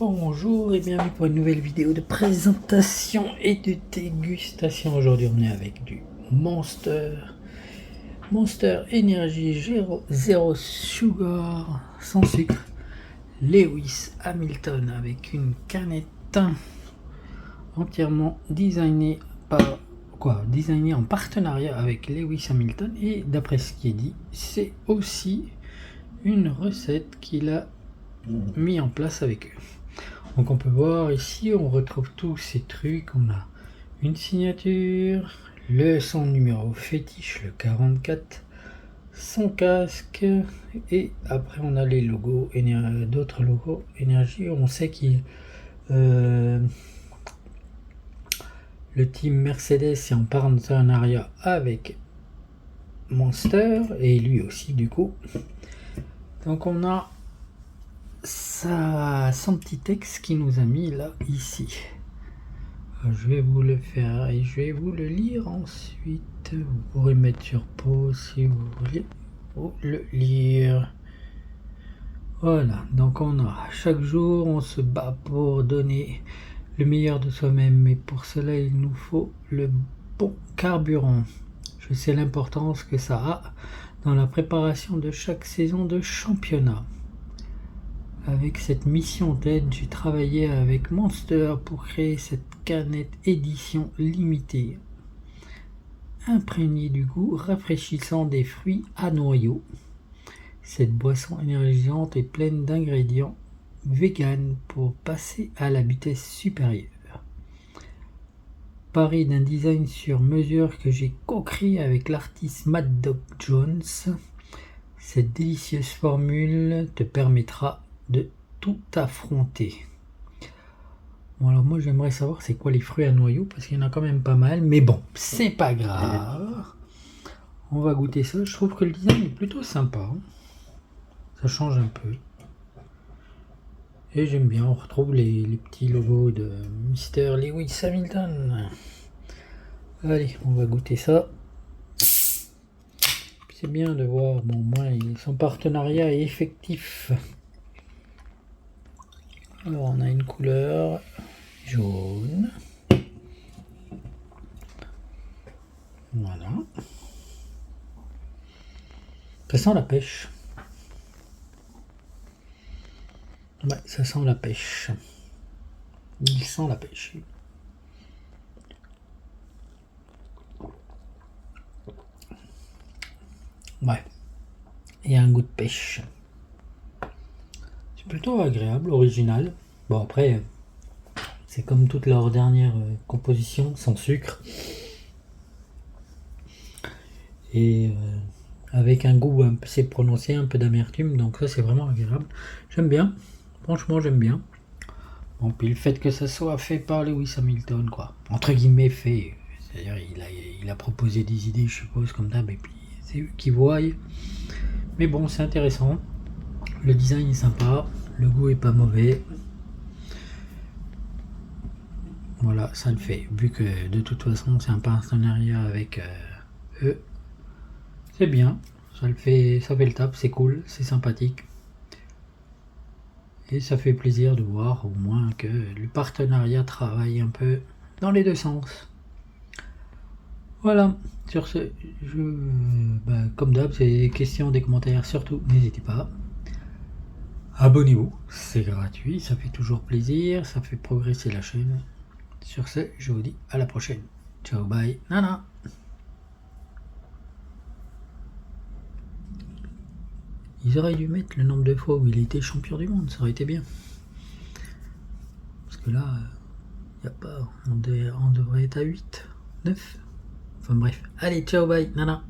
Bonjour et bienvenue pour une nouvelle vidéo de présentation et de dégustation. Aujourd'hui on est avec du Monster Energy Zero Sugar sans sucre Lewis Hamilton avec une canette entièrement designée en partenariat avec Lewis Hamilton, et d'après ce qui est dit, c'est aussi une recette qu'il a mis en place avec eux. Donc on peut voir ici, on retrouve tous ces trucs. On a une signature, son numéro fétiche, le 44, son casque, et après on a les logos, d'autres logos énergie. On sait qu'il le team Mercedes est en partenariat avec Monster, et lui aussi du coup. Donc on a son petit texte qui nous a mis là ici. Je vais vous le faire et je vais vous le lire ensuite. Vous pourrez mettre sur pause si vous voulez le lire. Voilà, donc on a chaque jour on se bat pour donner le meilleur de soi-même, mais pour cela il nous faut le bon carburant. Je sais l'importance que ça a dans la préparation de chaque saison de championnat. Avec cette mission d'aide, j'ai travaillé avec Monster pour créer cette canette édition limitée, imprégnée du goût rafraîchissant des fruits à noyaux. Cette boisson énergisante est pleine d'ingrédients vegan pour passer à la vitesse supérieure. Parée d'un design sur mesure que j'ai co-créé avec l'artiste Mad Dog Jones, cette délicieuse formule te permettra de tout affronter. Bon, alors moi j'aimerais savoir c'est quoi les fruits à noyaux, parce qu'il y en a quand même pas mal, mais bon, c'est pas grave. On va goûter ça. Je trouve que le design est plutôt sympa. Ça change un peu. Et j'aime bien, on retrouve les petits logos de Mr. Lewis Hamilton. Allez, on va goûter ça. C'est bien de voir, bon, moi, son partenariat est effectif. Alors, on a une couleur jaune. Voilà. Ça sent la pêche. Ouais, ça sent la pêche. Il sent la pêche. Ouais. Il y a un goût de pêche. C'est plutôt agréable, original. Bon, après, c'est comme toutes leurs dernières compositions, sans sucre. Et avec un goût assez prononcé, un peu d'amertume. Donc ça, c'est vraiment agréable. J'aime bien. Franchement, j'aime bien. Bon, puis le fait que ça soit fait par Lewis Hamilton, quoi. Entre guillemets, fait. C'est-à-dire, il a proposé des idées, je suppose, comme d'hab, et puis c'est eux qui voient. Mais bon, c'est intéressant. Le design est sympa. Le goût est pas mauvais. Voilà, ça le fait. Vu que de toute façon, c'est un partenariat avec eux. C'est bien. Ça fait le taf, c'est cool, c'est sympathique. Et ça fait plaisir de voir au moins que le partenariat travaille un peu dans les deux sens. Voilà, sur ce, comme d'hab, c'est des questions, des commentaires, surtout n'hésitez pas. Abonnez-vous, c'est gratuit, ça fait toujours plaisir, ça fait progresser la chaîne. Sur ce, je vous dis à la prochaine. Ciao, bye, nana. Ils auraient dû mettre le nombre de fois où il était champion du monde, ça aurait été bien. Parce que là, il n'y a pas, on devrait être à 8, 9. Enfin bref, allez, ciao, bye, nana.